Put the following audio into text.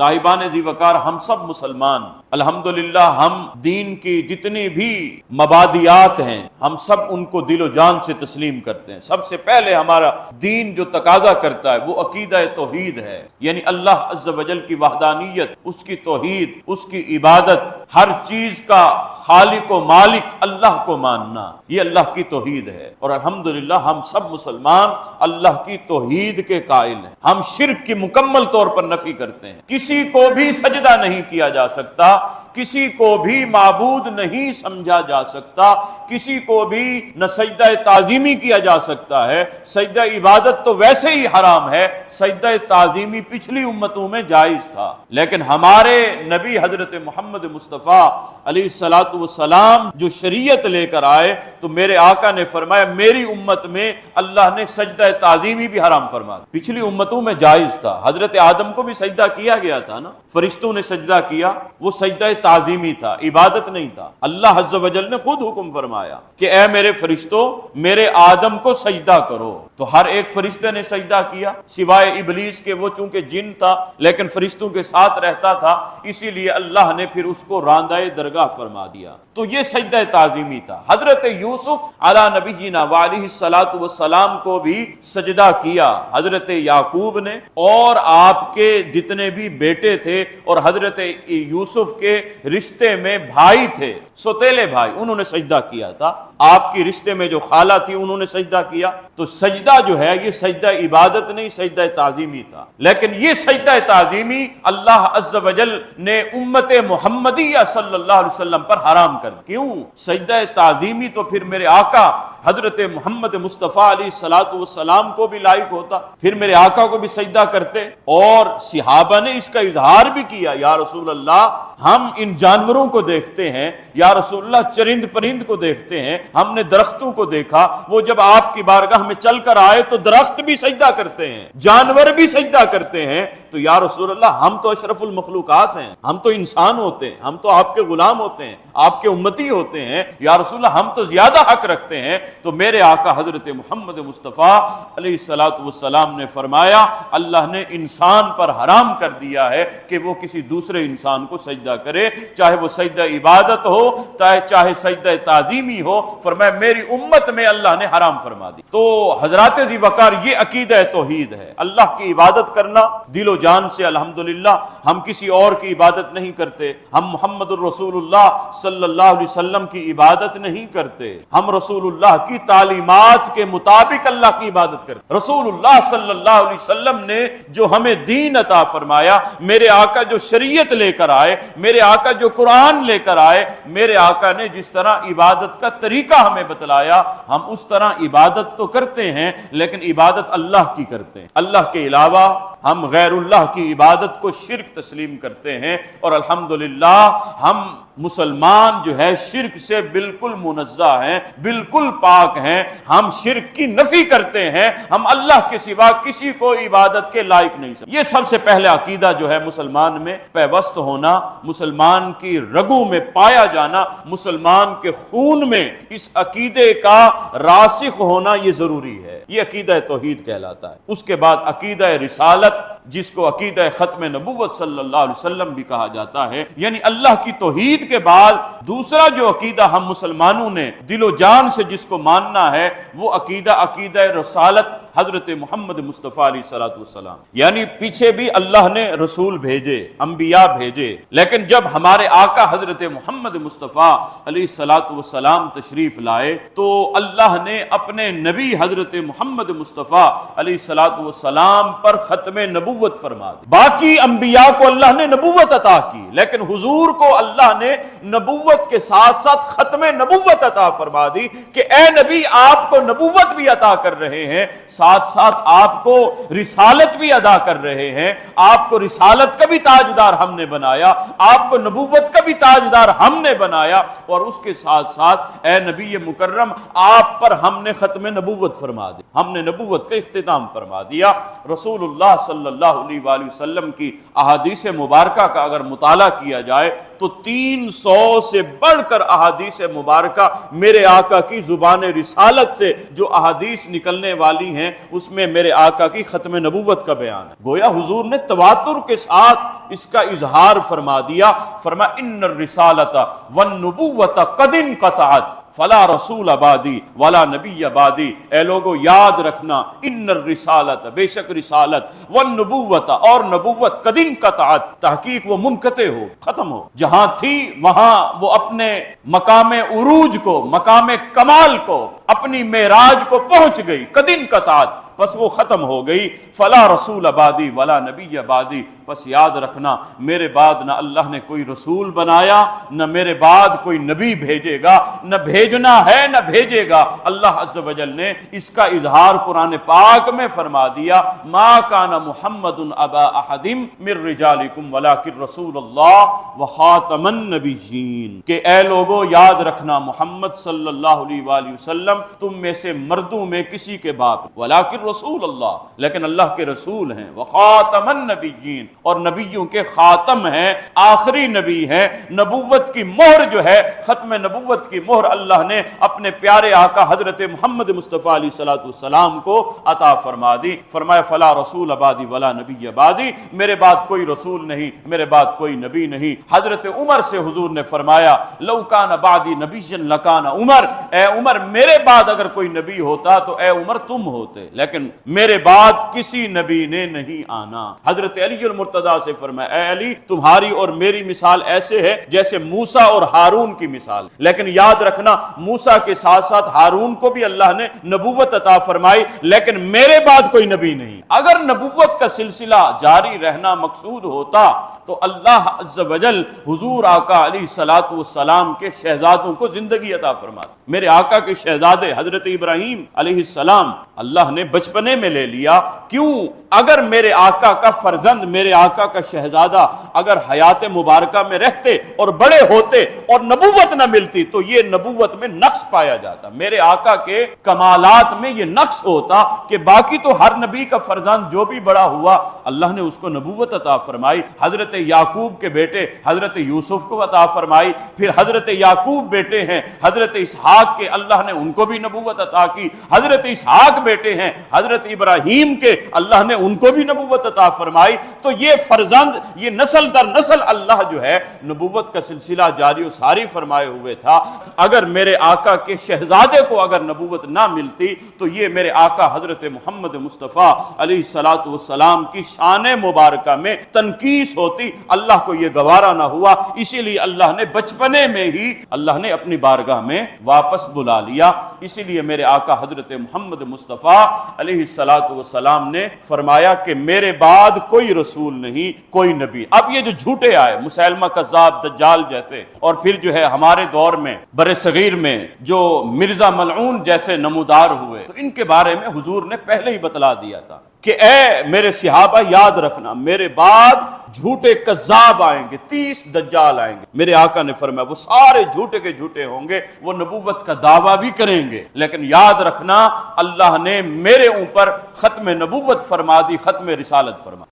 صاحبان ذی وقار ہم سب مسلمان الحمدللہ ہم دین کی جتنی بھی مبادیات ہیں ہم سب ان کو دل و جان سے تسلیم کرتے ہیں۔ سب سے پہلے ہمارا دین جو تقاضا کرتا ہے وہ عقیدہ توحید ہے، یعنی اللہ عز و جل کی وحدانیت، اس کی توحید، اس کی عبادت، ہر چیز کا خالق و مالک اللہ کو ماننا، یہ اللہ کی توحید ہے۔ اور الحمدللہ ہم سب مسلمان اللہ کی توحید کے قائل ہیں۔ ہم شرک کی مکمل طور پر نفی کرتے ہیں، کسی کو بھی سجدہ نہیں کیا جا سکتا، کسی کو بھی معبود نہیں سمجھا جا سکتا، کسی کو بھی نہ سجدہ تعظیمی کیا جا سکتا ہے۔ سجدہ عبادت تو ویسے ہی حرام ہے، سجدہ تعظیمی پچھلی امتوں میں جائز تھا، لیکن ہمارے نبی حضرت محمد مصطفیٰ علیہ الصلاۃ والسلام جو شریعت لے کر آئے تو میرے آقا نے فرمایا میری امت میں اللہ نے سجدہ تعظیمی بھی حرام فرما دیا۔ پچھلی امتوں میں جائز تھا، حضرت آدم کو بھی سجدہ کیا گیا تھا نا، فرشتوں نے سجدہ کیا، وہ سجدہ تعظیمی تھا، عبادت نہیں تھا۔ اللہ عز و جل نے خود حکم فرمایا کہ اے میرے فرشتوں میرے آدم کو سجدہ کرو، تو ہر ایک فرشتے نے سجدہ کیا سوائے ابلیس کے، وہ چونکہ جن تھا لیکن فرشتوں کے ساتھ رہتا تھا، اسی لیے اللہ نے پھر اس کو راندہ درگاہ فرما دیا۔ تو یہ سجدہ تعظیمی تھا۔ حضرت یوسف علی نبینا وعلیہ الصلاۃ والسلام کو بھی سجدہ کیا حضرت یعقوب نے، اور آپ کے جتنے بھی بیٹے تھے اور حضرت یوسف کے رشتے میں بھائی تھے، سوتیلے بھائی، انہوں نے سجدہ کیا تھا۔ آپ کی رشتے میں جو خالہ تھی انہوں نے سجدہ کیا۔ تو سجدہ جو ہے یہ سجدہ عبادت نہیں، سجدہ تعظیمی تھا، لیکن یہ سجدہ تعظیمی اللہ عز و جل نے امت محمدیہ صلی اللہ علیہ وسلم پر حرام کر دیا۔ کیوں؟ سجدہ تعظیمی تو پھر میرے آقا حضرت محمد مصطفیٰ علیہ الصلاۃ والسلام کو بھی لائق ہوتا، پھر میرے آقا کو بھی سجدہ کرتے، اور صحابہ نے اس کا اظہار بھی کیا، یا رسول اللہ ہم ان جانوروں کو دیکھتے ہیں، یا رسول اللہ چرند پرند کو دیکھتے ہیں، ہم نے درختوں کو دیکھا، وہ جب آپ کی بارگاہ میں چل کر آئے تو درخت بھی سجدہ کرتے ہیں، جانور بھی سجدہ کرتے ہیں، تو یا رسول اللہ ہم تو اشرف المخلوقات ہیں، ہم تو انسان ہوتے ہیں، ہم تو آپ کے غلام ہوتے ہیں، آپ کے امتی ہوتے ہیں، یا رسول اللہ ہم تو زیادہ حق رکھتے ہیں۔ تو میرے آقا حضرت محمد مصطفیٰ علیہ الصلاۃ والسلام نے فرمایا اللہ نے انسان پر حرام کر دیا ہے کہ وہ کسی دوسرے انسان کو سجدہ کرے، چاہے وہ سجدہ عبادت ہو چاہے سجدہ تعظیمی ہو، فرمایا میری امت میں اللہ نے حرام فرما دی۔ تو حضرات ذی وقار یہ عقیدہ توحید ہے، اللہ کی عبادت کرنا دل و جان سے۔ الحمدللہ ہم کسی اور کی عبادت نہیں کرتے، ہم محمد الرسول اللہ صلی اللہ علیہ وسلم کی عبادت نہیں کرتے، ہم رسول اللہ کی تعلیمات کے مطابق اللہ کی عبادت کرتے۔ رسول اللہ صلی اللہ علیہ وسلم نے جو ہمیں دین عطا فرمایا، میرے آقا جو شریعت لے کر آئے، میرے آقا جو قرآن لے کر آئے، میرے آقا نے جس طرح عبادت کا طریقہ ہمیں بتلایا ہم اس طرح عبادت تو کرتے ہیں، لیکن عبادت اللہ کی کرتے ہیں۔ اللہ کے علاوہ ہم غیر اللہ کی عبادت کو شرک تسلیم کرتے ہیں، اور الحمدللہ ہم مسلمان جو ہے شرک سے بالکل منزہ ہیں، بالکل پاک ہیں، ہم شرک کی نفی کرتے ہیں، ہم اللہ کے سوا کسی کو عبادت کے لائق نہیں سمجھتے۔ یہ سب سے پہلے عقیدہ جو ہے مسلمان میں پیوست ہونا، مسلمان کی رگوں میں پایا جانا، مسلمان کے خون میں اس عقیدے کا راسخ ہونا یہ ضروری ہے، یہ عقیدہ توحید کہلاتا ہے۔ اس کے بعد عقیدہ رسالت، جس کو عقیدہ ختم نبوت صلی اللہ علیہ وسلم بھی کہا جاتا ہے، یعنی اللہ کی توحید کے بعد دوسرا جو عقیدہ ہم مسلمانوں نے دل و جان سے جس کو ماننا ہے وہ عقیدہ رسالت حضرت محمد مصطفیٰ علیہ الصلوۃ والسلام، یعنی پیچھے بھی اللہ نے رسول بھیجے، انبیاء بھیجے، لیکن جب ہمارے آقا حضرت محمد مصطفیٰ علیہ الصلوۃ والسلام تشریف لائے تو اللہ نے اپنے نبی حضرت محمد مصطفیٰ علیہ الصلوۃ والسلام پر ختم نبوت فرما دی۔ باقی انبیاء کو اللہ نے نبوت عطا کی، لیکن حضور کو اللہ نے نبوت کے ساتھ ساتھ ختم نبوت عطا فرما دی کہ اے نبی آپ کو نبوت بھی عطا کر رہے ہیں، ساتھ ساتھ آپ کو رسالت بھی ادا کر رہے ہیں، آپ کو رسالت کا بھی تاجدار ہم نے بنایا، آپ کو نبوت کا بھی تاجدار ہم نے بنایا، اور اس کے ساتھ ساتھ اے نبی مکرم آپ پر ہم نے ختم نبوت فرما دی، ہم نے نبوت کا اختتام فرما دیا۔ رسول اللہ صلی اللہ علیہ وآلہ وسلم کی احادیث مبارکہ کا اگر مطالعہ کیا جائے تو 300 سے بڑھ کر احادیث مبارکہ میرے آقا کی زبان رسالت سے جو احادیث نکلنے والی ہیں اس میں میرے آقا کی ختم نبوت کا بیان ہے۔ گویا حضور نے تواتر کے ساتھ اس کا اظہار فرما دیا، فرمایا ان الرسالۃ والنبوۃ قد انقطعت فلا رسول آبادی ولا نبی آبادی۔ اے لوگو یاد رکھنا، ان الرسالت، بے شک رسالت، والنبوت، اور نبوت، قد انقطعت، تحقیق وہ منقطع ہو، ختم ہو، جہاں تھی وہاں وہ اپنے مقام عروج کو، مقام کمال کو، اپنی معراج کو پہنچ گئی، قد انقطعت، بس وہ ختم ہو گئی۔ فلا رسول آبادی ولا نبی آبادی، بس یاد رکھنا میرے بعد نہ اللہ نے کوئی رسول بنایا، نہ میرے بعد کوئی نبی بھیجے گا، نہ بھیجنا ہے نہ بھیجے گا۔ اللہ عز و جل نے اس کا اظہار قرآن پاک میں فرما دیا، ما کان محمد ابا احد من رجالکم ولکن رسول اللہ وخاتم النبیین، کہ اے لوگو یاد رکھنا محمد صلی اللہ علیہ وآلہ وسلم تم میں سے مردوں میں کسی کے باپ، ولکن رسول اللہ، لیکن اللہ کے رسول ہیں، وخاتم النبیین، اور نبیوں کے خاتم ہیں، آخری نبی ہیں۔ نبوت کی مہر جو ہے، ختم نبوت کی مہر اللہ نے اپنے پیارے آقا حضرت محمد مصطفیٰ علیہ الصلوۃ والسلام کو عطا فرما دی۔ فرمایا فلا رسول آبادی ولا نبی آبادی، میرے بعد کوئی رسول نہیں، میرے بعد کوئی نبی نہیں۔ حضرت عمر سے حضور نے فرمایا لو کان بعدی نبی لکان عمر، اے عمر میرے بعد اگر کوئی نبی ہوتا تو اے عمر تم ہوتے، لیکن میرے بعد کسی نبی نے نہیں آنا۔ حضرت علی المرتضیٰ سے فرمایا اے علی تمہاری اور میری مثال ایسے ہے جیسے موسیٰ اور ہارون کی مثال، لیکن یاد رکھنا موسیٰ کے ساتھ ساتھ ہارون کو بھی اللہ نے نبوت عطا فرمائی، لیکن میرے بعد کوئی نبی نہیں۔ اگر نبوت کا سلسلہ جاری رہنا مقصود ہوتا تو اللہ عز و جل حضور آقا علیہ الصلوۃ والسلام کے شہزادوں کو زندگی عطا فرماتا۔ میرے آقا کے شہزادے حضرت ابراہیم علیہ السلام اللہ نے بچپنے میں لے لیا، کیوں؟ اگر میرے آقا کا فرزند، میرے آقا کا شہزادہ اگر حیات مبارکہ میں رہتے اور بڑے ہوتے اور نبوت نہ ملتی تو یہ نبوت میں نقص پایا جاتا۔ میرے آقا کے کمالات میں یہ نقص ہوتا کہ باقی تو ہر نبی کا فرزند جو بھی بڑا ہوا اللہ نے اس کو نبوت عطا فرمائی۔ حضرت یعقوب کے بیٹے حضرت یوسف کو عطا فرمائی، پھر حضرت یعقوب بیٹے ہیں حضرت اسحاق کے، اللہ نے ان کو بھی نبوت عطا کی۔ حضرت اسحاق بیٹے ہیں حضرت ابراہیم کے، اللہ نے ان کو بھی نبوت عطا فرمائی۔ تو یہ فرزند، یہ نسل در نسل اللہ جو ہے نبوت کا سلسلہ جاری و ساری فرمائے ہوئے تھا۔ اگر میرے آقا کے شہزادے کو اگر نبوت نہ ملتی تو یہ میرے آقا حضرت محمد مصطفیٰ علیہ الصلوۃ والسلام کی شان مبارکہ میں تنقیص ہوتی۔ اللہ کو یہ گوارا نہ ہوا، اسی لیے اللہ نے بچپنے میں ہی اللہ نے اپنی بارگاہ میں واپس بلا لیا۔ اسی لیے میرے آقا حضرت محمد مصطفیٰ علیہ الصلوۃ والسلام نے فرمایا کہ میرے بعد کوئی رسول نہیں، کوئی نبی۔ اب یہ جو جھوٹے آئے مسیلمہ کذاب، دجال جیسے، اور پھر جو ہے ہمارے دور میں بر صغیر میں جو مرزا ملعون جیسے نمودار ہوئے، تو ان کے بارے میں حضور نے پہلے ہی بتلا دیا تھا کہ اے میرے صحابہ یاد رکھنا میرے بعد جھوٹے کذاب آئیں گے، 30 دجال آئیں گے۔ میرے آقا نے فرمایا وہ سارے جھوٹے کے جھوٹے ہوں گے، وہ نبوت کا دعویٰ بھی کریں گے، لیکن یاد رکھنا اللہ نے میرے اوپر ختم نبوت فرما دی، ختم رسالت فرما دی۔